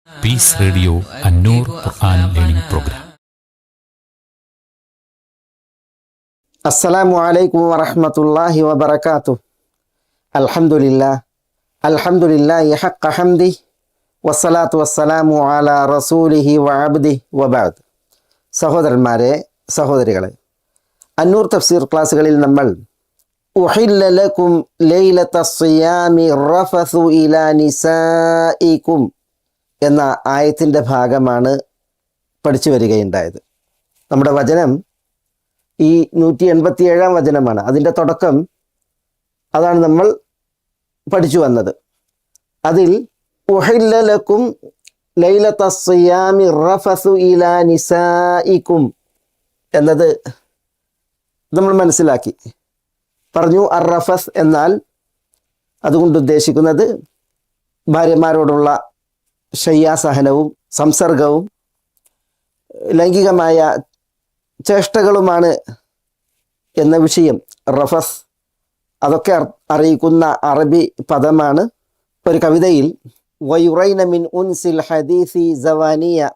Piece radio അന്നൂർ ഖുർആൻ learning programme. അസ്സലാമു അലൈക്കും വറഹ്മത്തുള്ളാഹി വബറകാതുഹു. അൽഹംദുലില്ലാഹി ഹഖ്ഖ ഹംദി വസ്സലാത്തു വസ്സലാമു അലാ റസൂലിഹി വഅബ്ദിഹി വബഅദ്. സഹോദരന്മാരെ, സഹോദരികളെ, അന്നൂർ തഫ്സീർ ക്ലാസ്സുകളിൽ നമ്മൾ ഉഹില്ല ലക്കും ലൈലത്തസ് സിയാമി റഫസു ഇലാ നിസാഇകും എന്ന ആയത്തിൻ്റെ ഭാഗമാണ് പഠിച്ചു വരികയുണ്ടായത്. നമ്മുടെ വചനം ഈ 187 വചനമാണ്. അതിൻ്റെ തുടക്കം അതാണ് നമ്മൾ പഠിച്ചു വന്നത്. അതിൽ ഉഹില്ല ലക്കും ലൈലത്തസ് സിയാമി റഫസു ഇലാ നിസാഇകും എന്നത് നമ്മൾ മനസ്സിലാക്കി പറഞ്ഞു. റഫസ് എന്നാൽ അതുകൊണ്ട് ഉദ്ദേശിക്കുന്നത് ഭാര്യമാരോടുള്ള ശയ്യാസഹനവും സംസർഗവും ലൈംഗികമായ ചേഷ്ടകളുമാണ് എന്ന വിഷയം. റഫസ് അതൊക്കെ അറിയിക്കുന്ന അറബി പദമാണ്. ഒരു കവിതയിൽ വയുറൈന മിൻ ഉൻസിൽ ഹദീസി സവാനിയ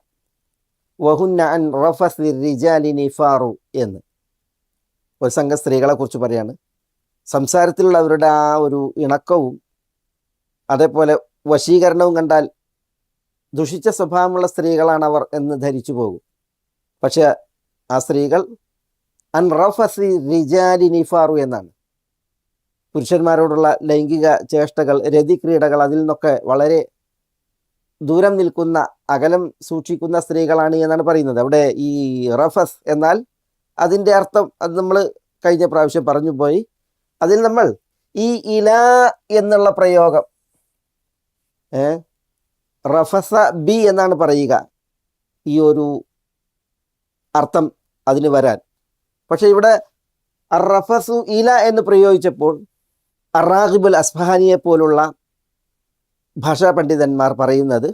വഹുന്ന അൻ റഫസ് റിജാലി നിഫാറു എന്ന് ഒരു സംഘ സ്ത്രീകളെ കുറിച്ച് പറയാണ്. സംസാരത്തിലുള്ള അവരുടെ ആ ഒരു ഇണക്കവും അതേപോലെ വശീകരണവും കണ്ടാൽ ദുഷിച്ച സ്വഭാവമുള്ള സ്ത്രീകളാണ് അവർ എന്ന് ധരിച്ചു പോകും. പക്ഷെ ആ സ്ത്രീകൾ അൻ റഫസി റിജാലി നിഫാറു എന്നാണ്. പുരുഷന്മാരോടുള്ള ലൈംഗിക ചേഷ്ടകൾ, രതിക്രീഡകൾ, അതിൽ നിന്നൊക്കെ വളരെ ദൂരം നിൽക്കുന്ന, അകലം സൂക്ഷിക്കുന്ന സ്ത്രീകളാണ് എന്നാണ് പറയുന്നത്. അവിടെ ഈ റഫസ് എന്നാൽ അതിൻ്റെ അർത്ഥം അത് നമ്മൾ കഴിഞ്ഞ പ്രാവശ്യം പറഞ്ഞു പോയി. അതിൽ നമ്മൾ ഈ ഇല എന്നുള്ള പ്രയോഗം റഫസ ബി എന്നാണ് പറയുക, ഈ ഒരു അർത്ഥം അതിന് വരാൻ. പക്ഷെ ഇവിടെ റഫസു ഇല എന്ന് പ്രയോഗിച്ചപ്പോൾ അറാഖിബുൽ അസ്ഫഹാനിയെ പോലുള്ള ഭാഷാ പണ്ഡിതന്മാർ പറയുന്നത്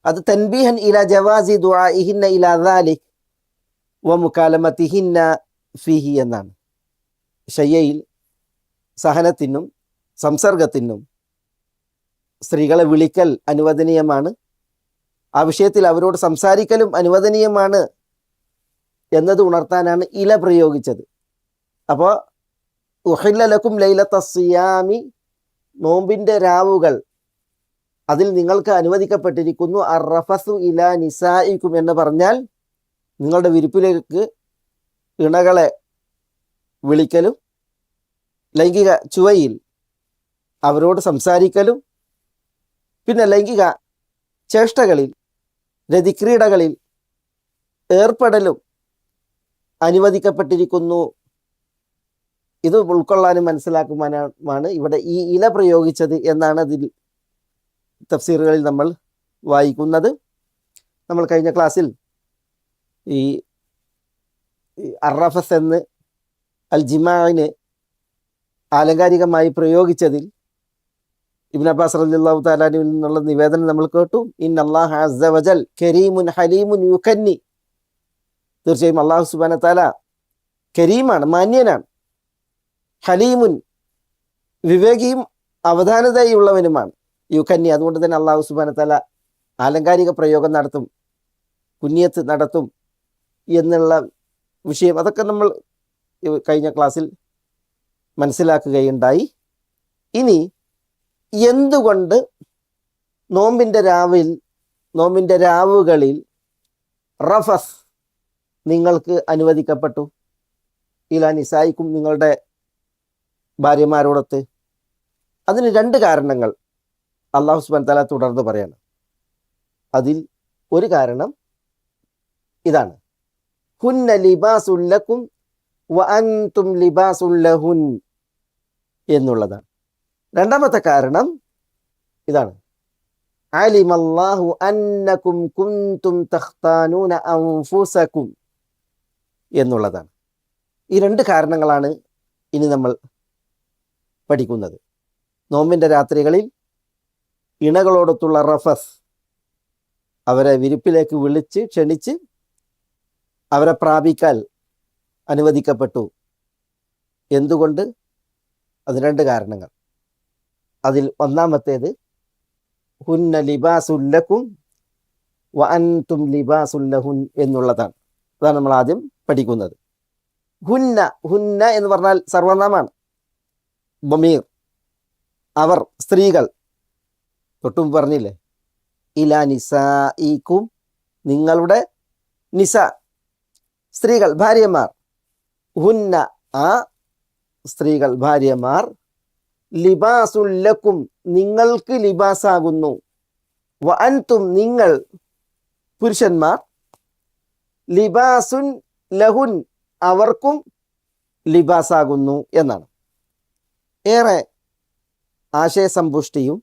അത് തൻബീഹൻ ഇല ജവാസി ദുആഇഹിന്ന ഇലാ ദാലിക് വ മുകാലമതിഹിന്ന ഫീഹി എന്നാണ്. ശയ്യയിൽ സഹനത്തിനും സംസർഗത്തിനും സ്ത്രീകളെ വിളിക്കൽ അനുവദനീയമാണ്, ആ വിഷയത്തിൽ അവരോട് സംസാരിക്കലും അനുവദനീയമാണ് എന്നത് ഉണർത്താനാണ് ഇല പ്രയോഗിച്ചത്. അപ്പോൾ ഉഹില്ല ലക്കും ലൈലത്തസ് സിയാമി, നോമ്പിൻ്റെ രാവുകൾ, അതിൽ നിങ്ങൾക്ക് അനുവദിക്കപ്പെട്ടിരിക്കുന്നു അർറഫസു ഇലാ നിസാഇക്കും എന്ന് പറഞ്ഞാൽ നിങ്ങളുടെ വിരിപ്പിലേക്ക് ഇണകളെ വിളിക്കലും ലൈംഗിക ചുവയിൽ അവരോട് സംസാരിക്കലും പിന്നെ ലൈംഗിക ചേഷ്ടകളിൽ, രതിക്രീഡകളിൽ ഏർപ്പെടലും അനുവദിക്കപ്പെട്ടിരിക്കുന്നു. ഇത് ഉൾക്കൊള്ളാനും മനസ്സിലാക്കുവാനുമാണ് ഇവിടെ ഈ ഇല പ്രയോഗിച്ചത് എന്നാണ് അതിൽ തഫ്സീറുകളിൽ നമ്മൾ വായിക്കുന്നത്. നമ്മൾ കഴിഞ്ഞ ക്ലാസ്സിൽ ഈ അറഫസ് എന്ന് അൽ ജിമാഇന് ആലങ്കാരികമായി പ്രയോഗിച്ചതിൽ ഇബ്നു അബ്ബാസ് റളിയല്ലാഹു തആല അൻഹുവിൽ നിന്നുള്ള നിവേദനം നമ്മൾ കേട്ടു. ഇന്നല്ലാഹ അസ്സ വജൽ കരീമുൻ ഹലീമുൻ യുകന്നി, തീർച്ചയായും അല്ലാഹു സുബ്ഹാനഹു വ തആല കരീമാണ്, മാന്യനാണ്, ഹലീമുൻ വിവേകിയും അവധാനതയുള്ളവനുമാണ്, യുകന്നി. അതുകൊണ്ട് തന്നെ അല്ലാഹു സുബ്ഹാനഹു വ തആല ആലങ്കാരിക പ്രയോഗം നടത്തും, കുഞ്ഞിയത്ത് നടത്തും എന്നുള്ള വിഷയം അതൊക്കെ നമ്മൾ കഴിഞ്ഞ ക്ലാസ്സിൽ മനസ്സിലാക്കുകയുണ്ടായി. ഇനി എന്തുകൊണ്ട് നോമ്പിൻ്റെ രാവുകളിൽ റഫസ് നിങ്ങൾക്ക് അനുവദിക്കപ്പെട്ടു ഇലാ നിസായിക്കും, നിങ്ങളുടെ ഭാര്യമാരോടൊത്ത്? അതിന് 2 കാരണങ്ങൾ അല്ലാഹു സുബ്ഹാനഹു വ തആല തുടർന്ന് പറയാണ്. അതിൽ ഒരു കാരണം ഇതാണ്, ഹുന്ന ലിബാസുൽ ലക്കും വ അൻതും ലിബാസുൽ ലഹുൻ എന്നുള്ളതാണ്. രണ്ടാമത്തെ കാരണം ഇതാണ്, അലിമല്ലാഹു അന്നകും കുൻതും തഖ്താനൂന അൻഫുസകും എന്നുള്ളതാണ്. ഈ 2 കാരണങ്ങളാണ് ഇനി നമ്മൾ പഠിക്കുന്നത്. നോമ്പിൻ്റെ രാത്രികളിൽ ഇണകളോടൊത്തുള്ള റഫസ്, അവരെ വിരിപ്പിലേക്ക് വിളിച്ച് ക്ഷണിച്ച് അവരെ പ്രാപിക്കാൻ അനുവദിക്കപ്പെട്ടു. എന്തുകൊണ്ട്? അത് 2 കാരണങ്ങൾ. അതിൽ ഒന്നാമത്തേത് ഹുന്ന ലിബാസുല്ലക്കും വ അൻതും ലിബാസുല്ലഹുൻ എന്നുള്ളതാണ്. അതാണ് നമ്മൾ ആദ്യം പഠിക്കുന്നത്. ഹുന്ന, ഹുന്ന എന്ന് പറഞ്ഞാൽ സർവനാമാണ്. ബമീർ, അവർ, സ്ത്രീകൾ. തൊട്ടും പറഞ്ഞില്ലേ, ഇലാ നിസാഇക്കും, നിങ്ങളുടെ നിസ, സ്ത്രീകൾ, ഭാര്യമാർ. ഹുന്ന, ആ സ്ത്രീകൾ, ഭാര്യമാർ. ലിബാസുല്ലക്കും, നിങ്ങൾക്ക് ലിബാസാകുന്നു. വ അൻതും, നിങ്ങൾ, പുരുഷന്മാർ. ലിബാസുൻ ലഹുൻ, അവർക്കും ലിബാസാകുന്നു എന്നാണ്. ഏറെ ആശയസമ്പുഷ്ടിയും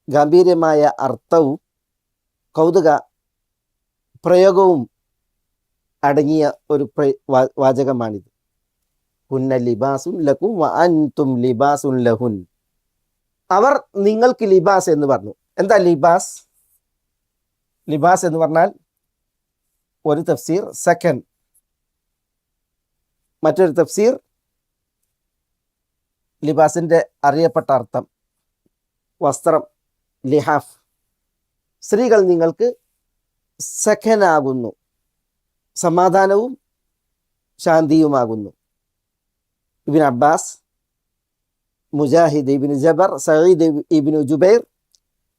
ഗംഭീരമായ അർത്ഥവും കൗതുക പ്രയോഗവും അടങ്ങിയ ഒരു വാചകമാണിത്. ഹുന്ന ലിബാസുൻ ലക്കും വ അൻതും ലിബാസുൻ ലഹുൻ. അവർ നിങ്ങൾക്ക് ലിബാസ് എന്ന് പറഞ്ഞു. എന്താ ലിബാസ്? ലിബാസ് എന്ന് പറഞ്ഞാൽ ഒരു തഫ്സീർ സക്കൻ, മറ്റൊരു തഫ്സീർ ലിബാസിൻ്റെ അറിയപ്പെട്ട അർത്ഥം വസ്ത്രം, ലിഹാഫ്. സ്ത്രീകൾ നിങ്ങൾക്ക് സഖനാകുന്നു, സമാധാനവും ശാന്തിയുമാകുന്നു. ഇബ്നു അബ്ബാസ്, മുജാഹിദ് ഇബ്നു ജബർ, സഈദ് ഇബ്നു ജുബൈർ,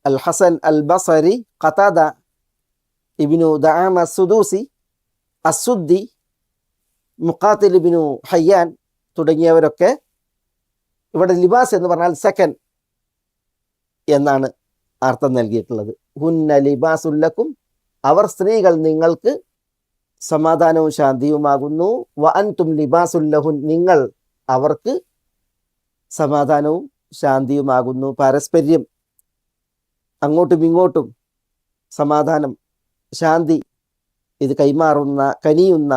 അൽ ഹസൻ അൽ ബസരി, ഖതാദ ഇബ്നു ദഅമ സുദൂസി, അസുദ്ദി, മുഖാത്തിൽ ഇബ്നു ഹയ്യാൻ തുടങ്ങിയവരൊക്കെ ഇവിടെ ലിബാസ് എന്ന് പറഞ്ഞാൽ സക്കൻ എന്നാണ് അർത്ഥം നൽകിയിട്ടുള്ളത്. ഹുന്ന ലിബാസുല്ലക്കും, അവർ സ്ത്രീകൾ നിങ്ങൾക്ക് സമാധാനവും ശാന്തിയുമാകുന്നു. വ അൻതും ലിബാസുല്ലഹുൻ, നിങ്ങൾ അവർക്ക് സമാധാനവും ശാന്തിയുമാകുന്നു. പാരസ്പര്യം, അങ്ങോട്ടും ഇങ്ങോട്ടും സമാധാനം, ശാന്തി, ഇത് കൈമാറുന്ന, കനിയുന്ന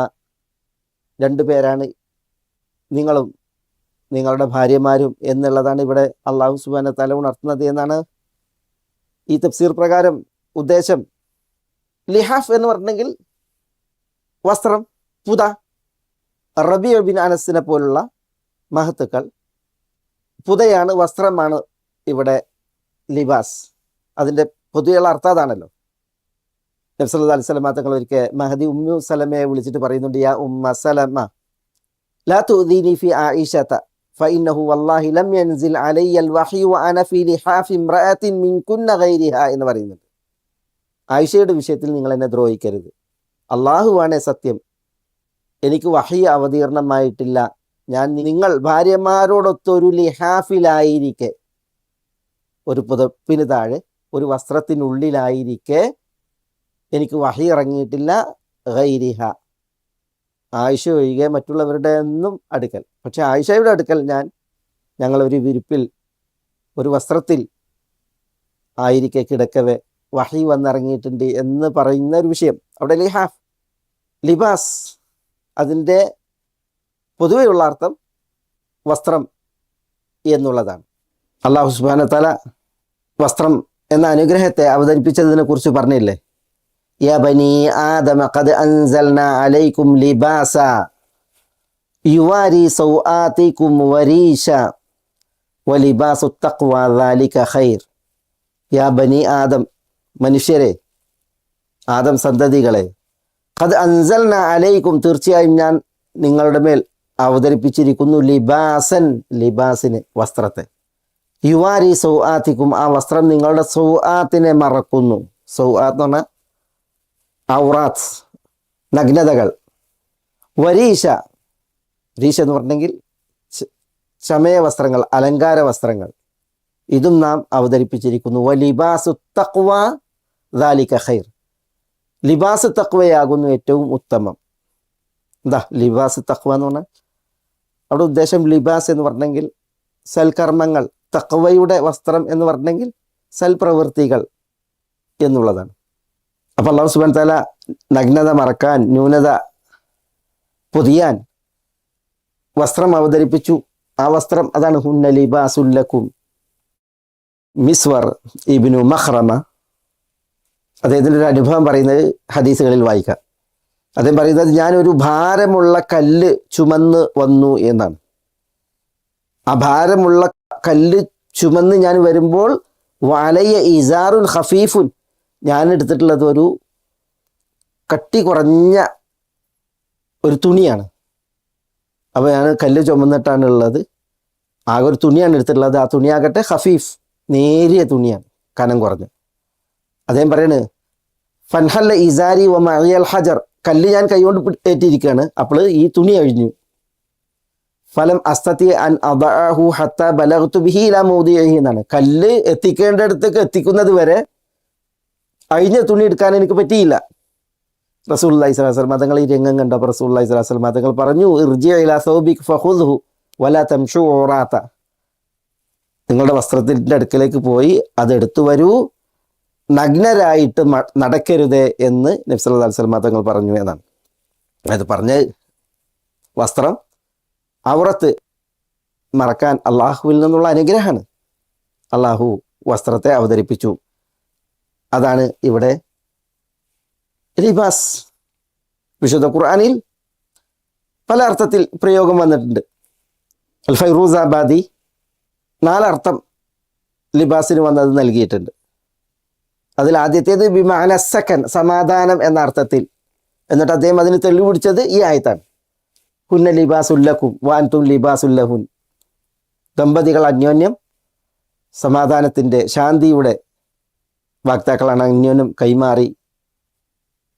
രണ്ടു പേരാണ് നിങ്ങളും നിങ്ങളുടെ ഭാര്യമാരും എന്നുള്ളതാണ് ഇവിടെ അള്ളാഹു സുബ്ഹാനഹു വ തആല ഉണർത്തുന്നത് എന്നാണ് ഈ തഫ്സീർ പ്രകാരം ഉദ്ദേശം. ലിഹാഫ് എന്ന് പറഞ്ഞെങ്കിൽ വസ്ത്രം, പുത. റബീഉ ബിൻ അനസിനെ പോലുള്ള മഹത്തുക്കൾ പുതയാണ്, വസ്ത്രമാണ് ഇവിടെ ലിബാസ്. അതിൻ്റെ പൊതുവെയുള്ള അർത്ഥം അതാണല്ലോ. നബി സല്ലല്ലാഹു അലൈഹി വസല്ലം തങ്ങൾ ഒരിക്കൽ മഹദി ഉമ്മു സലമയെ വിളിച്ചിട്ട് പറയുന്നുണ്ട്, യാ ഉമ്മ സലമ ലാ തുദീനി ഫി ആയിഷത ഫഇന്നഹു വല്ലാഹി ലം യൻസിൽ അലയ്യൽ വഹ്യു വഅന ഫീ ലിഹാഫി ഇംറഅത്തിൻ മിൻകുന്ന ഗൈരിഹാ എന്ന് പറയുന്നുണ്ട്. ആയിഷയുടെ വിഷയത്തിൽ നിങ്ങൾ എന്നെ ദ്രോഹിക്കരുത്. അള്ളാഹുവാണേ സത്യം, എനിക്ക് വഹ്യ് അവതീർണമായിട്ടില്ല. ഞാൻ നിങ്ങൾ ഭാര്യമാരോടൊത്തൊരു ലിഹാഫിലായിരിക്കെ, ഒരു പുതപ്പിന് താഴെ ഒരു വസ്ത്രത്തിനുള്ളിലായിരിക്കെ എനിക്ക് വഹ്യ് ഇറങ്ങിയിട്ടില്ല. ഗൈരിഹ, ആയിഷ ഒഴികെ മറ്റുള്ളവരുടെ ഒന്നും അടുക്കൽ. പക്ഷെ ആയിഷയുടെ അടുക്കൽ ഞങ്ങളൊരു വിരിപ്പിൽ, ഒരു വസ്ത്രത്തിൽ ആയിരിക്കെ കിടക്കവേ വഹി വന്നിറങ്ങിയിട്ടുണ്ട് എന്ന് പറയുന്ന ഒരു വിഷയം. അവിടെ ലിഹാഫ്, ലിബാസ്, അതിൻ്റെ പൊതുവെയുള്ള അർത്ഥം വസ്ത്രം എന്നുള്ളതാണ്. അല്ലാഹു സുബ്ഹാനഹു വ തആല വസ്ത്രം എന്ന അനുഗ്രഹത്തെ അവതരിപ്പിച്ചതിനെ കുറിച്ച് പറഞ്ഞില്ലേ, യാ ബനി ആദമ ഖദ് അൻസൽനാ അലൈക്കും ലിബാസ യുവാരി സൗആതികും വരീശ വലിബാസു തഖ്വ ദാലിക ഖൈർ. യാ ബനി ആദം, മനുഷ്യരെ, ആദം സന്തതികളെ, ഖദ് അൻസൽനാ അലൈക്കും, തീർച്ചയായും ഞാൻ നിങ്ങളുടെ മേൽ അവതരിപ്പിച്ചിരിക്കുന്നു ലിബാസൻ, ലിബാസിന്, വസ്ത്രത്തെ. യുവാരി സൗആതികും, ആ വസ്ത്രം നിങ്ങളുടെ സൗആത്തിനെ മറക്കുന്നു. സൗആത്ത് എന്ന് പറഞ്ഞാൽ ഔറാത്ത്, നഗ്നതകൾ. വരീശ, രീശ എന്ന് പറഞ്ഞെങ്കിൽ ചമയ വസ്ത്രങ്ങൾ, അലങ്കാര വസ്ത്രങ്ങൾ, ഇതും നാം അവതരിപ്പിച്ചിരിക്കുന്നു. വലിബാസു തഖ്വ ദാലിക ഖൈർ, ലിബാസ് തഖ്വയാകുന്നു ഏറ്റവും ഉത്തമം. എന്താ ലിബാസ് തഖ്വ എന്ന് പറഞ്ഞാൽ? അവിടെ ഉദ്ദേശം ലിബാസ് എന്ന് പറഞ്ഞെങ്കിൽ സൽക്കർമ്മങ്ങൾ, തഖ്വയുടെ വസ്ത്രം എന്ന് പറഞ്ഞെങ്കിൽ സൽപ്രവൃത്തികൾ എന്നുള്ളതാണ്. അപ്പം അല്ലാഹു സുബ്ഹാനഹു വ തആല നഗ്നത മറക്കാൻ, ന്യൂനത പൊതിയാൻ വസ്ത്രം അവതരിപ്പിച്ചു. ആ വസ്ത്രം അതാണ് ഹുന്ന ലിബാസുൽ ലക്കും. മിസ്വർ ഇബ്നു മഖ്റമ അദ്ദേഹത്തിൻ്റെ ഒരു അനുഭവം പറയുന്നത് ഹദീസുകളിൽ വായിക്കാം. അദ്ദേഹം പറയുന്നത്, ഞാനൊരു ഭാരമുള്ള കല്ല് ചുമന്ന് വന്നു എന്നാണ്. ആ ഭാരമുള്ള കല്ല് ചുമന്ന് ഞാൻ വരുമ്പോൾ വലയ്യ ഇസാറുൻ ഖഫീഫുൻ, ഞാൻ എടുത്തിട്ടുള്ളത് ഒരു കട്ടി കുറഞ്ഞ ഒരു തുണിയാണ്. അപ്പോൾ ഞാൻ കല്ല് ചുമന്നിട്ടാണ് ഉള്ളത്, ആകെ ഒരു തുണിയാണ് എടുത്തിട്ടുള്ളത്. ആ തുണിയാകട്ടെ ഖഫീഫ്, നേരിയ തുണിയാണ്, കനം കുറഞ്ഞ്. അദ്ദേഹം പറയണ് ഫൻഹല്ല ഇസാരി വ മഅയൽ ഹജർ, കല്ല് ഞാൻ കൈകൊണ്ട് ഏറ്റിരിക്കുകയാണ്, അപ്പോൾ ഈ തുണി അഴിഞ്ഞു. ഫലം അസ്തതി അൻ അദഅഹു ഹത്ത ബലഗ്തു ബിഹി ഇലാ മൗദിഇഹി എന്നാണ്. കല്ല് എത്തിക്കേണ്ടടുത്തേക്ക് എത്തിക്കുന്നത് വരെ അഴിഞ്ഞ തുണി എടുക്കാൻ എനിക്ക് പറ്റിയില്ല. റസൂലുള്ളാഹി സ്വല്ലല്ലാഹു അലൈഹി വസല്ലം തങ്ങൾ ഈ രംഗം കണ്ടപ്പോൾ റസൂലുള്ളാഹി സ്വല്ലല്ലാഹു അലൈഹി വസല്ലം തങ്ങൾ പറഞ്ഞു, ഇർജിഅ ഇലാ സൗബിക ഫഖുദ്ഹു വലാ തംശു ഉറാത, നിങ്ങളുടെ വസ്ത്രത്തിൻ്റെ അടുക്കലേക്ക് പോയി അതെടുത്തു വരൂ, നഗ്നരായിട്ട് നടക്കരുതേ എന്ന് നബി സല്ലല്ലാഹു അലൈഹി വസല്ലം തങ്ങൾ പറഞ്ഞു എന്നാണ്. അത് പറഞ്ഞ വസ്ത്രം ഔറത്ത് മറക്കാൻ അള്ളാഹുവിൽ നിന്നുള്ള അനുഗ്രഹമാണ്. അള്ളാഹു വസ്ത്രത്തെ അവതരിപ്പിച്ചു. അതാണ് ഇവിടെ ലിബാസ്. വിശുദ്ധ ഖുർആനിൽ പല അർത്ഥത്തിൽ പ്രയോഗം വന്നിട്ടുണ്ട്. അൽ ഫൈറൂസാബാദി 4 അർത്ഥം ലിബാസിന് വന്നത് നൽകിയിട്ടുണ്ട്. അതിൽ ആദ്യത്തേത് ബിമഅന സക്കൻ, സമാധാനം എന്ന അർത്ഥത്തിൽ. എന്നിട്ട് അദ്ദേഹം അതിന് തെളിവ് പിടിച്ചത് ഈ ആയത്താണ്, ഹുന്ന ലിബാസുല്ലക്കും വഅൻതും ലിബാസുല്ലഹുൻ. ദമ്പതികൾ അന്യോന്യം സമാധാനത്തിൻ്റെ, ശാന്തിയുടെ വാക്താക്കളാണ്, അന്യോന്യം കൈമാറി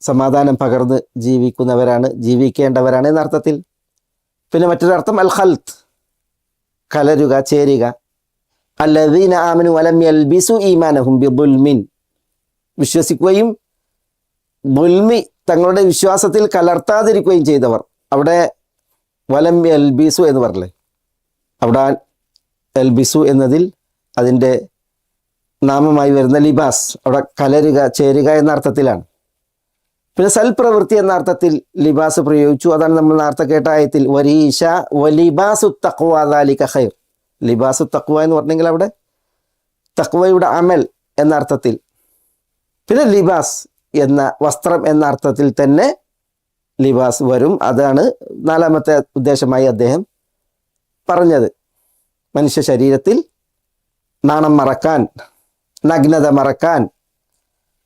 സമാധാനം പകർന്ന് ജീവിക്കുന്നവരാണ്, ജീവിക്കേണ്ടവരാണ് എന്നർത്ഥത്തിൽ. പിന്നെ മറ്റൊരർത്ഥം അൽ ഖൽത്ത്, കലരുക, ചേരുക. അല്ലദീന ആമനു വലം യൽബിസു ഈമാനഹും ബിദുൽമിൻ, വിശ്വസിക്കുകയും ദുൽമി, തങ്ങളുടെ വിശ്വാസത്തിൽ കലർത്താതിരിക്കുകയും ചെയ്തവർ. അവിടെ വലം എൽബിസു എന്ന് പറഞ്ഞില്ലേ, അവിടെ എൽബിസു എന്നതിൽ അതിൻ്റെ നാമമായി വരുന്ന ലിബാസ് അവിടെ കലരുക, ചേരുക എന്ന അർത്ഥത്തിലാണ്. പിന്നെ സൽപ്രവൃത്തി എന്ന അർത്ഥത്തിൽ ലിബാസ് പ്രയോഗിച്ചു. അതാണ് നമ്മൾ നേരത്തെ കേട്ട ആയത്തിൽ വരീഷ വലിബാസു തഖ്വ ദാലിക ഖൈർ. ലിബാസു തഖ്വ എന്ന് പറഞ്ഞെങ്കിൽ അവിടെ തഖ്വയുടെ അമൽ എന്ന അർത്ഥത്തിൽ. പിന്നെ ലിബാസ് എന്ന വസ്ത്രം എന്ന അർത്ഥത്തിൽ തന്നെ ലിബാസ് വരും. അതാണ് 4ാമത്തെ ഉദ്ദേശമായി അദ്ദേഹം പറഞ്ഞത്. മനുഷ്യ ശരീരത്തിൽ നാണം മറക്കാൻ, നഗ്നത മറക്കാൻ,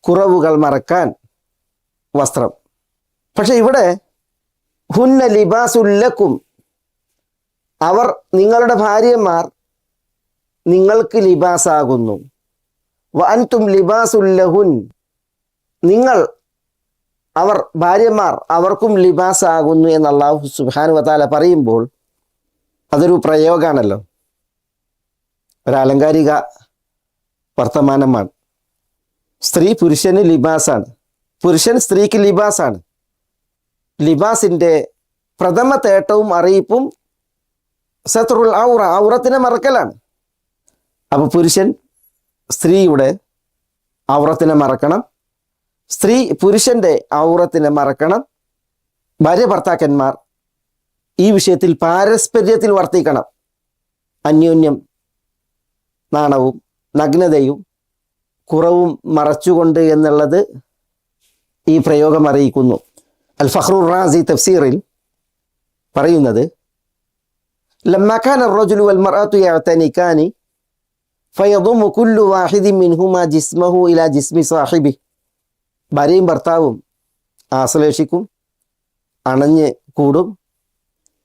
കുറവുകൾ മറക്കാൻ വസ്ത്രം. പക്ഷെ ഇവിടെ ഹുന്ന ലിബാസുല്ലക്കും, അവർ, നിങ്ങളുടെ ഭാര്യമാർ നിങ്ങൾക്ക് ലിബാസാകുന്നു. വഅൻതും ലിബാസുല്ലഹുൻ, നിങ്ങൾ, അവർ, ഭാര്യമാർ അവർക്കും ലിബാസാകുന്നു എന്ന് അല്ലാഹു സുബ്ഹാനഹു വ തആല പറയുമ്പോൾ അതൊരു പ്രയോഗമാണല്ലോ, ഒരലങ്കാരിക വർത്തമാനമാണ്. സ്ത്രീ പുരുഷന് ലിബാസാണ്, പുരുഷൻ സ്ത്രീക്ക് ലിബാസാണ്. ലിബാസിൻ്റെ പ്രഥമ തേട്ടവും അറിയിപ്പും സത്റുൽ ഔറ, ഔറത്തിനെ മറക്കലാണ്. അപ്പോൾ പുരുഷൻ സ്ത്രീയുടെ ഔറത്തിനെ മറക്കണം, സ്ത്രീ പുരുഷൻ്റെ ഔറത്തിനെ മറക്കണം. ഭാര്യ ഭർത്താക്കന്മാർ ഈ വിഷയത്തിൽ പാരസ്പര്യത്തിൽ വർത്തിക്കണം. അന്യോന്യം നാണവും നഗ്നതയും കുറവും മറച്ചുകൊണ്ട് എന്നുള്ളത് ഈ പ്രയോഗം അറിയിക്കുന്നു. അൽ ഫഖ്റുർ റാസി തഫ്സീറിൽ പറയുന്നത്, ലമ്മാ കാന അർറജുലു വൽ മർഅതു യഅ്തനികാനി ഫയദുമു കുല്ലു വാഹിദിൻ മിൻഹുമാ ജിസ്മഹു ഇലാ ജിസ്മി സാഹിബി. ഭാര്യയും ഭർത്താവും ആശ്ലേഷിക്കും, അണഞ്ഞ് കൂടും.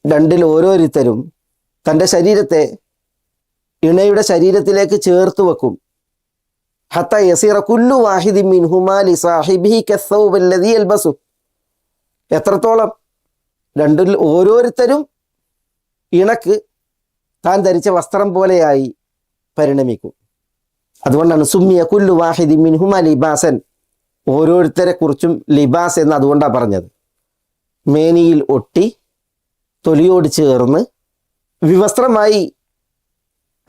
രണ്ടിൽ ഓരോരുത്തരും തൻ്റെ ശരീരത്തെ ഇണയുടെ ശരീരത്തിലേക്ക് ചേർത്ത് വെക്കും. ഹത്ത യസീറ കുല്ലു വാഹിദിൻ മിൻഹുമാ ലി സാഹിബിഹി കസ്സൗബ് അല്ലദീ യൽബസു. എത്രത്തോളം രണ്ടിൽ ഓരോരുത്തരും ഇണക്ക് താൻ ധരിച്ച വസ്ത്രം പോലെയായി പരിണമിക്കും. അതുകൊണ്ടാണ് സുമ്മിയ കുല്ലു വാഹിദിൻ മിൻഹുമാ ലിബാസൻ, ഓരോരുത്തരെ കുറിച്ചും ലിബാസ് എന്ന് അതുകൊണ്ടാണ് പറഞ്ഞത്. മേനിയിൽ ഒട്ടി തൊലിയോട് ചേർന്ന് വിവസ്ത്രമായി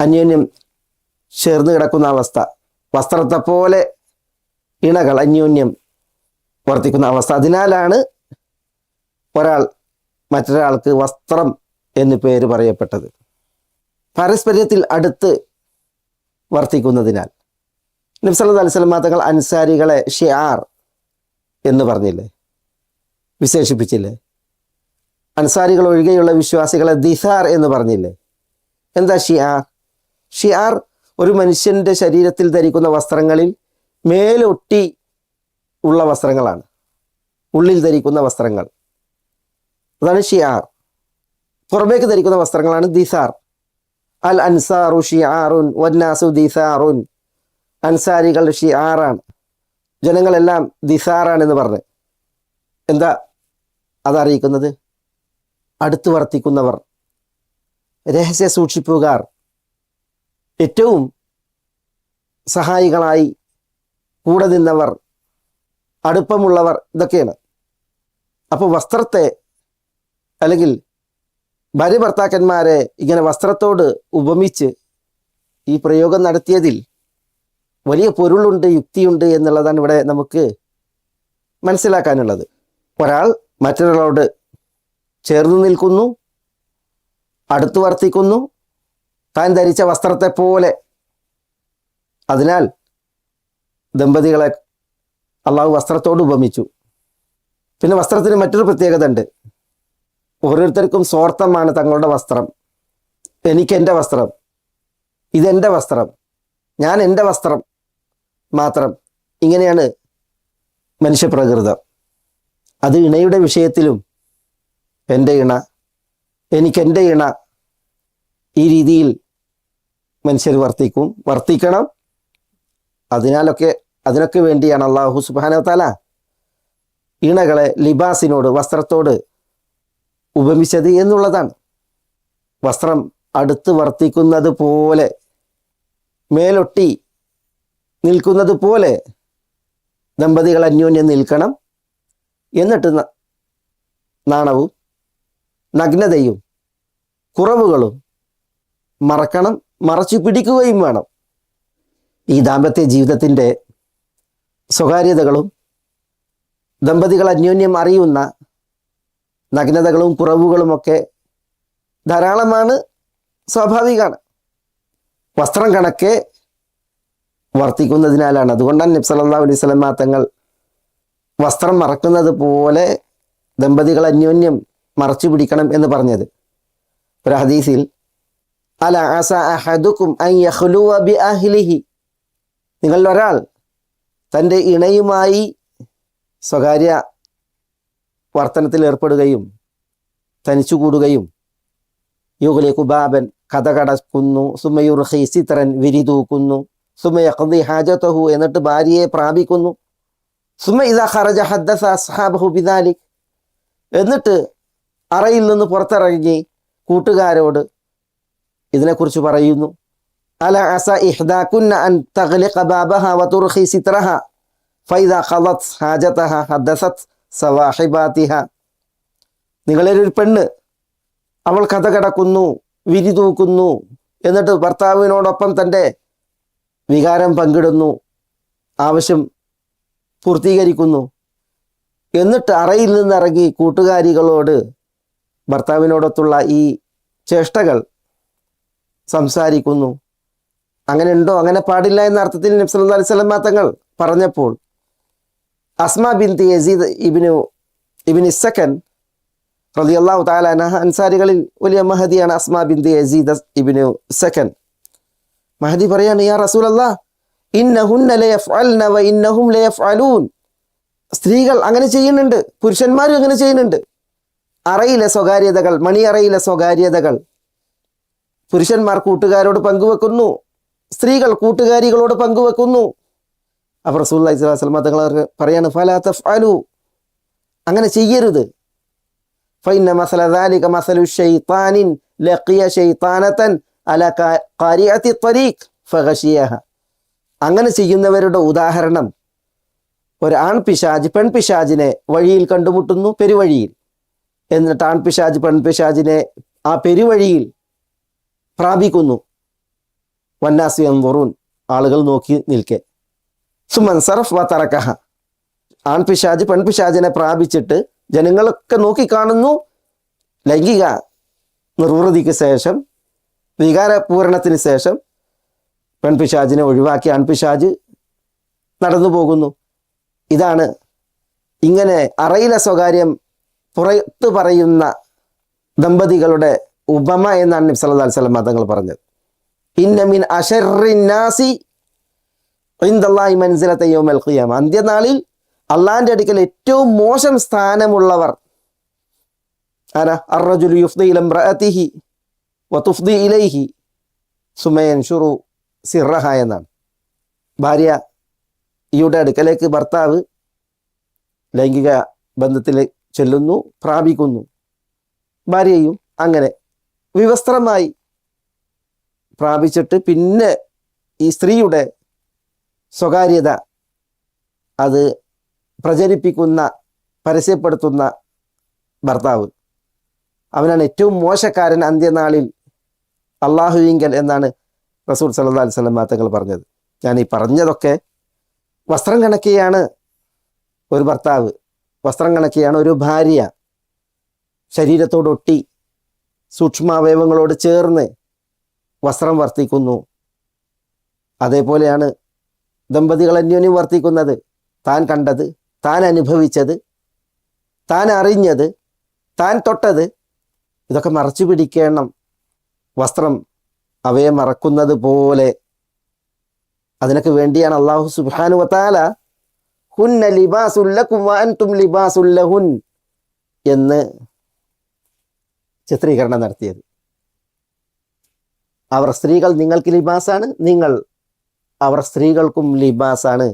അന്യോന്യം ചേർന്ന് കിടക്കുന്ന അവസ്ഥ, വസ്ത്രത്തെ പോലെ ഇണകൾ അന്യോന്യം വർത്തിക്കുന്ന അവസ്ഥ. അതിനാലാണ് ഒരാൾ മറ്റൊരാൾക്ക് വസ്ത്രം എന്ന് പേര് പറയപ്പെട്ടത്, പാരസ്പര്യത്തിൽ അടുത്ത് വർത്തിക്കുന്നതിനാൽ. നബി സല്ലല്ലാഹു അലൈഹി വസല്ലം തങ്ങൾ അൻസാരികളെ ഷിആർ എന്ന് പറഞ്ഞില്ലേ, വിശേഷിപ്പിച്ചില്ലേ? അൻസാരികൾ ഒഴികെയുള്ള വിശ്വാസികളെ ദിസാർ എന്ന് പറഞ്ഞില്ലേ? എന്താ ഷിആർ? ഷിആർ ഒരു മനുഷ്യൻ്റെ ശരീരത്തിൽ ധരിക്കുന്ന വസ്ത്രങ്ങളിൽ മേലൊട്ടി ഉള്ള വസ്ത്രങ്ങളാണ്, ഉള്ളിൽ ധരിക്കുന്ന വസ്ത്രങ്ങൾ, അതാണ് ഷിയാർ. പുറമേക്ക് ധരിക്കുന്ന വസ്ത്രങ്ങളാണ് ദിസാർ. അൽ അൻസാറു ഷിയാറുൻ വന്നാസു ദിസാറുൻ. അൻസാരികൾ ഷിയാറാണ്, ജനങ്ങളെല്ലാം ദിസാറാണെന്ന് പറഞ്ഞ് എന്താ അതറിയിക്കുന്നത്? അടുത്ത് വർത്തിക്കുന്നവർ, രഹസ്യ സൂക്ഷിപ്പുകാർ, ഏറ്റവും സഹായികളായി കൂടെ നിന്നവർ, അടുപ്പമുള്ളവർ, ഇതൊക്കെയാണ്. അപ്പോൾ വസ്ത്രത്തെ അല്ലെങ്കിൽ ഭാര്യ ഭർത്താക്കന്മാരെ ഇങ്ങനെ വസ്ത്രത്തോട് ഉപമിച്ച് ഈ പ്രയോഗം നടത്തിയതിൽ വലിയ പൊരുളുണ്ട്, യുക്തിയുണ്ട് എന്നുള്ളതാണ് ഇവിടെ നമുക്ക് മനസ്സിലാക്കാനുള്ളത്. ഒരാൾ മറ്റൊരാളോട് ചേർന്ന് നിൽക്കുന്നു, അടുത്ത് വർത്തിക്കുന്നു, താൻ ധരിച്ച വസ്ത്രത്തെ പോലെ. അതിനാൽ ദമ്പതികളെ അള്ളാഹു വസ്ത്രത്തോട് ഉപമിച്ചു. പിന്നെ വസ്ത്രത്തിന് മറ്റൊരു പ്രത്യേകത ഉണ്ട്. ഓരോരുത്തർക്കും സ്വാർത്ഥമാണ് തങ്ങളുടെ വസ്ത്രം. എനിക്കെൻ്റെ വസ്ത്രം, ഇതെൻ്റെ വസ്ത്രം, ഞാൻ എൻ്റെ വസ്ത്രം മാത്രം. ഇങ്ങനെയാണ് മനുഷ്യപ്രകൃതം. അത് ഇണയുടെ വിഷയത്തിലും എൻ്റെ ഇണ, എനിക്കെൻ്റെ ഇണ, ഈ രീതിയിൽ മനുഷ്യർ വർത്തിക്കണം. അതിനൊക്കെ വേണ്ടിയാണ് അള്ളാഹു സുബ്ഹാനഹു വ തആല ഇണകളെ ലിബാസിനോട്, വസ്ത്രത്തോട് ഉപമിച്ചത് എന്നുള്ളതാണ്. വസ്ത്രം അടുത്ത് വർത്തിക്കുന്നത് പോലെ, മേലൊട്ടി നിൽക്കുന്നത് പോലെ ദമ്പതികൾ അന്യോന്യം നിൽക്കണം. എന്നിട്ട് നാണവും നഗ്നതയും കുറവുകളും മറച്ചു പിടിക്കുകയും വേണം. ഈ ദാമ്പത്യ ജീവിതത്തിൻ്റെ സ്വകാര്യതകളും ദമ്പതികൾ അന്യോന്യം അറിയുന്ന നഗ്നതകളും കുറവുകളുമൊക്കെ ധാരാളമാണ്, സ്വാഭാവികമാണ്. വസ്ത്രം കണക്കെ വർത്തിക്കുന്നതിനാലാണ്. അതുകൊണ്ടാണ് നബി സല്ലല്ലാഹു അലൈഹി വസല്ലം തങ്ങൾ വസ്ത്രം മറക്കുന്നത് പോലെ ദമ്പതികൾ അന്യോന്യം മറച്ചു പിടിക്കണം എന്ന് പറഞ്ഞത്. ഒരു ഹദീസിൽ അല അസ അഹദുക്കും അൻ യഖ്ലുവ ബി അഹ്ലിഹി, നിങ്ങളിൽ ഒരാൾ തൻ്റെ ഇണയുമായി സ്വകാര്യ വർത്തനത്തിൽ ഏർപ്പെടുകയും തനിച്ചുകൂടുകയും, യുഗ്ലിഖു ബാബൻ, കഥ കടക്കുന്നു, സുമയുർഖി സിത്രൻ, വിരിതൂക്കുന്നു, സുമ യഖ്ദി ഹാജതഹു, എന്നിട്ട് ഭാര്യയെ പ്രാപിക്കുന്നു, സുമ ഇദാ ഖറജ ഹദ്ദസ അസ്ഹാബഹു ബിദാലിക്, എന്നിട്ട് അറയിൽ നിന്ന് പുറത്തിറങ്ങി കൂട്ടുകാരോട് ഇതിനെക്കുറിച്ച് പറയുന്നു. അല അസ ഇഹ്ദാകുന്ന അൻ തഗ്ലിഖ ബാബഹ വതുർഖി സിത്രഹ ഫൈദാ ഖളത് ഹാജതഹ ഹദ്ദസത് സവാഹിബാതിഹ, നിങ്ങളൊരു പെണ്ണ്, അവൾ കഥ കടക്കുന്നു, വിരിതൂക്കുന്നു, എന്നിട്ട് ഭർത്താവിനോടൊപ്പം തൻ്റെ വികാരം പങ്കിടുന്നു, ആവശ്യം പൂർത്തീകരിക്കുന്നു, എന്നിട്ട് അറയിൽ നിന്നിറങ്ങി കൂട്ടുകാരികളോട് ഭർത്താവിനോടൊത്തുള്ള ഈ ചേഷ്ടകൾ സംസാരിക്കുന്നു. അങ്ങനെ ഉണ്ടോ, അങ്ങനെ പാടില്ല എന്ന അർത്ഥത്തിൽ നബി സല്ലല്ലാഹു അലൈഹി വസല്ലം തങ്ങൾ പറഞ്ഞപ്പോൾ അസ്മാ ബിൻതി യസീദ് ഇബ്നു സക്കൻ റളിയല്ലാഹു തആല അൻഹ, അൻസാരികളിൽ വലിയ മഹദിയാണ് അസ്മാ ബിൻതി യസീദ് ഇബ്നു സക്കൻ. മഹദി പറയാണ്, യാ റസൂലല്ലാഹ് ഇന്നഹുന്ന ലയഫ്അൽന വ ഇന്നഹും ലയഫ്അലൂൻ, സ്ത്രീകൾ അങ്ങനെ ചെയ്യുന്നുണ്ട്, പുരുഷന്മാരും അങ്ങനെ ചെയ്യുന്നുണ്ട്. അറയിലെ സ്വകാര്യതകൾ, മണിയറയിലെ സ്വകാര്യതകൾ പുരുഷന്മാർ കൂട്ടുകാരോട് പങ്കുവെക്കുന്നു, സ്ത്രീകൾ കൂട്ടുകാരികളോട് പങ്കുവെക്കുന്നു. അപ്പോൾ റസൂലുള്ളാഹി സ്വല്ലല്ലാഹു അലൈഹി വസല്ലം തങ്ങൾ പറയാണ്, ഫലാ തഫ്അലു, അങ്ങനെ ചെയ്യരുത്. ഫഇന്ന മസല ദാലിക മസലു ശൈത്താനിൻ ലഖിയ ശൈത്താനതൻ അലാ ഖാരിഅത്തി ത്വരീഖ് ഫഗശിയഹ, അങ്ങനെ ചെയ്യുന്നവരുടെ ഉദാഹരണം ഒരു ആൺപിശാജ് പെൺപിശാജിനെ വഴിയിൽ കണ്ടുമുട്ടുന്നു, പെരുവഴിയിൽ. എന്നിട്ട് ആൺപിശാജ് പെൺപിശാജിനെ ആ പെരുവഴിയിൽ പ്രാപിക്കുന്നു. വന്നാസു യൻദുറൂൻ, ആളുകൾ നോക്കി നിൽക്കെ. സുമൻ സർഫ് വ തറക്കഹ, ആൺപിശാജ് പെൺപിശാജിനെ പ്രാപിച്ചിട്ട് ജനങ്ങളൊക്കെ നോക്കിക്കാണുന്നു. ലൈംഗിക നിർവൃതിക്ക് ശേഷം, വികാരപൂരണത്തിന് ശേഷം പെൺപിശാജിനെ ഒഴിവാക്കി ആൺപിശാജ് നടന്നു പോകുന്നു. ഇതാണ് ഇങ്ങനെ അറയിലെ സ്വകാര്യം പുറത്തു പറയുന്ന ദമ്പതികളുടെ ഉപമ എന്നാണ് നബി സല്ലല്ലാഹു അലൈഹി വസല്ലം തങ്ങൾ പറഞ്ഞത്. ഇന്ന മിൻ അശർറിൻ നാസി ഇൻദല്ലാഹി മൻസിലത യൗമൽ ഖിയാമ, അന്ത്യനാളിൽ അള്ളാഹിന്റെ അടുക്കൽ ഏറ്റവും മോശം സ്ഥാനമുള്ളവർ ആരാ? അർറജുലു യുഫ്ദി ഇല ഇംറഅതിഹി വതുഫ്ദി ഇലൈഹി സുമ്മ യൻശുറു സിർറഹ എന്നാണ്. ഭാര്യയുടെ അടുക്കലേക്ക് ഭർത്താവ് ലൈംഗിക ബന്ധത്തിൽ ചെല്ലുന്നു, പ്രാപിക്കുന്നു. ഭാര്യയും അങ്ങനെ വിവസ്ത്രമായി പ്രാപിച്ചിട്ട് പിന്നെ ഈ സ്ത്രീയുടെ സ്വകാര്യത അത് പ്രചരിപ്പിക്കുന്ന, പരസ്യപ്പെടുത്തുന്ന ഭർത്താവ്, അവനാണ് ഏറ്റവും മോശക്കാരൻ അന്ത്യനാളിൽ അള്ളാഹുവിങ്കൽ എന്നാണ് റസൂൽ സല്ലല്ലാഹു അലൈഹി വസല്ലം തങ്ങൾ പറഞ്ഞത്. ഞാൻ ഈ പറഞ്ഞതൊക്കെ വസ്ത്രം കണക്കെയാണ് ഒരു ഭർത്താവ്, വസ്ത്രം കണക്കെയാണ് ഒരു ഭാര്യ, ശരീരത്തോടൊട്ടി സൂക്ഷ്മാവയവങ്ങളോട് ചേർന്ന് വസ്ത്രം വർത്തിക്കുന്നു. അതേപോലെയാണ് ദമ്പതികൾ അന്യോന്യം വർത്തിക്കുന്നത്. താൻ കണ്ടത്, താൻ അനുഭവിച്ചത്, താൻ അറിഞ്ഞത്, താൻ തൊട്ടത്, ഇതൊക്കെ മറച്ചു പിടിക്കണം. വസ്ത്രം അവയെ മറക്കുന്നത് പോലെ. അതിനൊക്കെ വേണ്ടിയാണ് അല്ലാഹു സുബ്ഹാനഹു വ തആല ഹുന്ന ലിബാസുൽ ലക്കും വ അൻതും ലിബാസുൽ ലഹുൻ എന്ന് ചിത്രീകരണം നടത്തിയത്. അവർ സ്ത്രീകൾ നിങ്ങൾക്ക് ലിബാസാണ്, നിങ്ങൾ അവർ സ്ത്രീകൾക്കും ലിബാസാണ്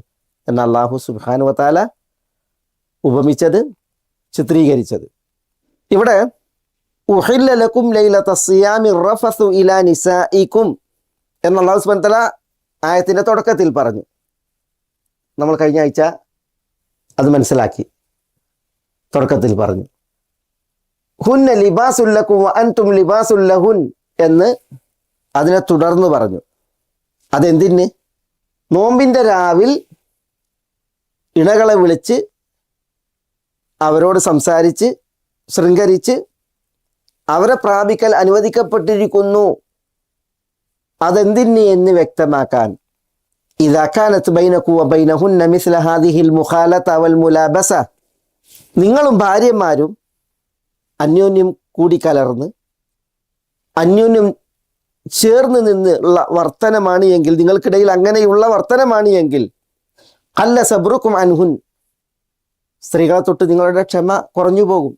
എന്ന് അല്ലാഹു സുബ്ഹാനഹു വ തആല ഉപമിച്ചത്, ചിത്രീകരിച്ചത്. ഇവിടെ ഉഹില്ല ലക്കും ലൈലത സിയാമി റഫസു ഇലാ നിസാഇക്കും എന്ന് അല്ലാഹു സുബ്ഹാനഹു വ തആല ആയത്തിന്റെ തുടക്കത്തിൽ പറഞ്ഞു. നമ്മൾ കഴിഞ്ഞ ആഴ്ച അത് മനസ്സിലാക്കി. തുടക്കത്തിൽ പറഞ്ഞു ഹുന്ന ലിബാസുൽ ലക്കും വ അൻതും ലിബാസുൽ ലഹുൻ എന്ന് അതിനെ തുടർന്ന് പറഞ്ഞു. അതെന്തിന്? നോമ്പിൻ്റെ രാവിൽ ഇണകളെ വിളിച്ച് അവരോട് സംസാരിച്ച് ശൃംഗരിച്ച് അവരെ പ്രാപിക്കൽ അനുവദിക്കപ്പെട്ടിരിക്കുന്നു. അതെന്തിന് എന്ന് വ്യക്തമാക്കാൻ. ഇദാ കാനത് ബൈനകും വ ബൈനഹുന്ന മിസ്ല ഹാദിഹിൽ മുഖാലത വൽ മുലാബസ, നിങ്ങളും ഭാര്യമാരും അന്യോന്യം കൂടിക്കലർന്ന് അന്യോന്യം ചേർന്ന് നിന്ന് ഉള്ള വർത്തനമാണ് എങ്കിൽ, നിങ്ങൾക്കിടയിൽ അങ്ങനെയുള്ള വർത്തനമാണ് എങ്കിൽ, അല്ല സബ്റുക്കും അൻഹുൻ, സ്ത്രീകളെ തൊട്ട് നിങ്ങളുടെ ക്ഷമ കുറഞ്ഞു പോകും.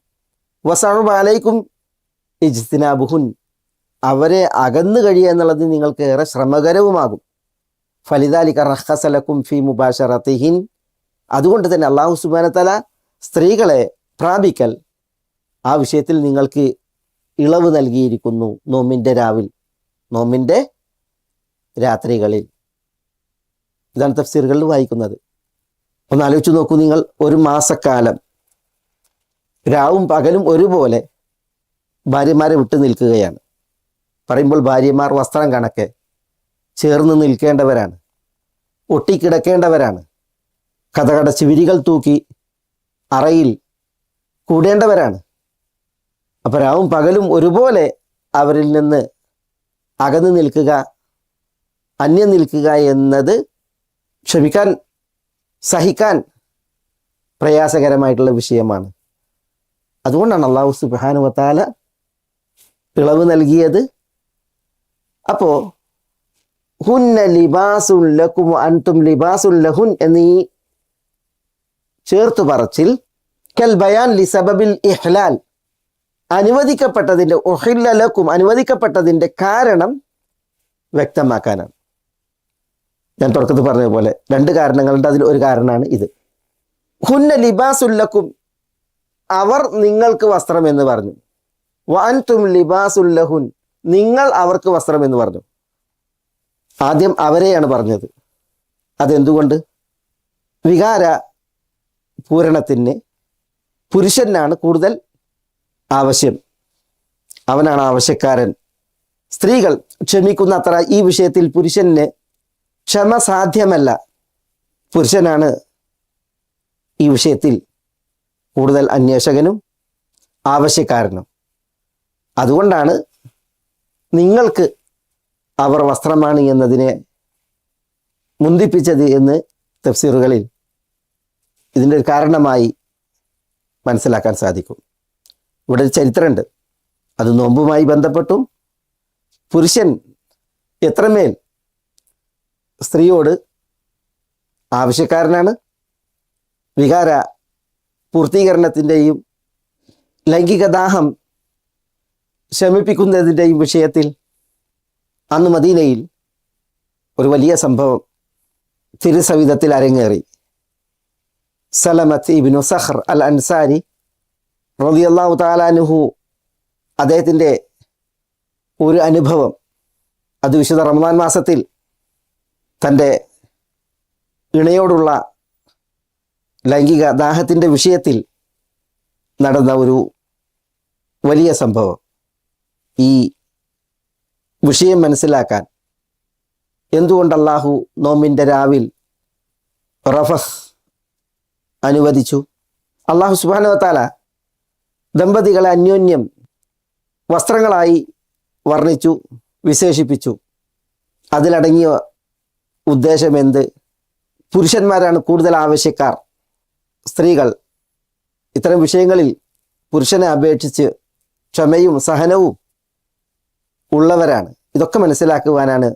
വസഅബ അലൈക്കും ഇജ്തിനാബുഹുൻ, അവരെ അകന്നു കഴിയുക എന്നുള്ളത് നിങ്ങൾക്ക് ഏറെ ശ്രമകരവുമാകും. ഫലിദാലിക റഖസ ലക്കും ഫി മുബാശറതിഹിൻ, അതുകൊണ്ട് തന്നെ അല്ലാഹു സുബ്ഹാനഹു വ തആല സ്ത്രീകളെ പ്രാപിക്കൽ ആ വിഷയത്തിൽ നിങ്ങൾക്ക് ഇളവ് നൽകിയിരിക്കുന്നു. നോമ്പിൻ്റെ രാവിൽ, നോമ്പിൻ്റെ രാത്രികളിൽ. ഇതാണ് തഫ്സീറുകളിൽ വായിക്കുന്നത്. ഒന്ന് ആലോചിച്ച് നോക്കൂ നിങ്ങൾ, ഒരു മാസക്കാലം രാവും പകലും ഒരുപോലെ ഭാര്യമാരെ വിട്ടു നിൽക്കുകയാണ്. പറയുമ്പോൾ ഭാര്യമാർ വസ്ത്രം കണക്കെ ചേർന്ന് നിൽക്കേണ്ടവരാണ്, ഒട്ടിക്കിടക്കേണ്ടവരാണ്, കഥകടച്ച് വിരികൾ തൂക്കി അറയിൽ കൂടേണ്ടവരാണ്. അപ്പോൾ രാവും പകലും ഒരുപോലെ അവരിൽ നിന്ന് അകന്നു നിൽക്കുക, അന്യം നിൽക്കുക എന്നത് ക്ഷമിക്കാൻ, സഹിക്കാൻ പ്രയാസകരമായിട്ടുള്ള വിഷയമാണ്. അതുകൊണ്ടാണ് അല്ലാഹു സുബ്ഹാനഹു വ തആല ഇളവ് നൽകിയത്. അപ്പോൾ ഹുന്ന ലിബാസുൽ ലക്കും അൻതും ലിബാസുൽ ലഹുൻ എന്നീ ചേർത്തു പറച്ചിൽ കൽ ബയാൻ ലി സബബിൽ ഇഹ്ലാൽ, അനുവദിക്കപ്പെട്ടതിൻ്റെ, ഉഹില്ല ലക്കും അനുവദിക്കപ്പെട്ടതിൻ്റെ കാരണം വ്യക്തമാക്കാനാണ്. ഞാൻ തുടക്കത്തിൽ പറഞ്ഞ പോലെ രണ്ട് കാരണങ്ങളുണ്ട്. അതിൽ ഒരു കാരണമാണ് ഇത്. ഹുന്ന ലിബാസുൽ ലക്കും, അവർ നിങ്ങൾക്ക് വസ്ത്രം എന്ന് പറഞ്ഞു. വ അൻതും ലിബാസുൽ ലഹുൻ, നിങ്ങൾ അവർക്ക് വസ്ത്രം എന്ന് പറഞ്ഞു. ആദ്യം അവരെയാണ് പറഞ്ഞത്. അതെന്തുകൊണ്ട്? വികാര പൂരണത്തിന് പുരുഷനാണ് കൂടുതൽ ആവശ്യം, അവനാണ് ആവശ്യക്കാരൻ. സ്ത്രീകൾ ക്ഷമിക്കുന്ന അത്ര ഈ വിഷയത്തിൽ പുരുഷന് ക്ഷമ സാധ്യമല്ല. പുരുഷനാണ് ഈ വിഷയത്തിൽ കൂടുതൽ അന്വേഷകനും ആവശ്യക്കാരനും. അതുകൊണ്ടാണ് നിങ്ങൾക്ക് അവർ വസ്ത്രമാണ് എന്നതിനെ മുന്തിപ്പിച്ചത് എന്ന് തഫ്സീറുകളിൽ ഇതിൻ്റെ ഒരു കാരണമായി മനസ്സിലാക്കാൻ സാധിക്കും. ഇവിടെ ഒരു ചരിത്രമുണ്ട്. അത് നോമ്പുമായി ബന്ധപ്പെട്ടും പുരുഷൻ എത്രമേൽ സ്ത്രീയോട് ആവശ്യക്കാരനാണ്. വികാര പൂർത്തീകരണത്തിൻ്റെയും ലൈംഗിക ദാഹം ശമിപ്പിക്കുന്നതിൻ്റെയും വിഷയത്തിൽ അന്ന് മദീനയിൽ ഒരു വലിയ സംഭവം തിരുസവിധത്തിൽ അരങ്ങേറി. സലമത്ത് ഇബ്നു സഖർ അൽ അൻസാരി റളിയല്ലാഹു തആല അൻഹു അദ്ദേഹത്തിൻ്റെ ഒരു അനുഭവം, അത് വിശുദ്ധ റമദാൻ മാസത്തിൽ തൻ്റെ ഇണയോടുള്ള ലൈംഗിക ദാഹത്തിൻ്റെ വിഷയത്തിൽ നടന്ന ഒരു വലിയ സംഭവം. ഈ വിഷയം മനസ്സിലാക്കാൻ എന്തുകൊണ്ട് അല്ലാഹു നോമ്പിൻ്റെ രാവിൽ റഫസ് അനുവദിച്ചു? അല്ലാഹു സുബ്ഹാനഹു വ തആല ദമ്പതികളെ അന്യോന്യം വസ്ത്രങ്ങളായി വർണ്ണിച്ചു, വിശേഷിപ്പിച്ചു. അതിലടങ്ങിയ ഉദ്ദേശം എന്ത്? പുരുഷന്മാരാണ് കൂടുതൽ ആവശ്യക്കാർ. സ്ത്രീകൾ ഇത്തരം വിഷയങ്ങളിൽ പുരുഷനെ അപേക്ഷിച്ച് ക്ഷമയും സഹനവും ഉള്ളവരാണ്. ഇതൊക്കെ മനസ്സിലാക്കുവാനാണ്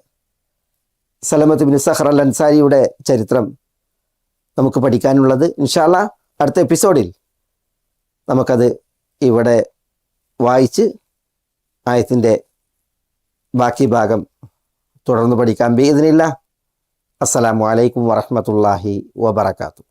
സലമത്ത് ഇബ്നു സഖർ അൽ അൻസാരിയുടെ ചരിത്രം നമുക്ക് പഠിക്കാനുള്ളത്. ഇൻഷാ അല്ലാഹ് അടുത്ത എപ്പിസോഡിൽ നമുക്കത് ഇവിടെ വായിച്ച് ആയത്തിൻ്റെ ബാക്കി ഭാഗം തുടർന്ന് പഠിക്കാം. ബിഇദ്നില്ലാഹ്. അസ്സലാമു അലൈക്കും വറഹ്മത്തുള്ളാഹി വബറകാതുഹു.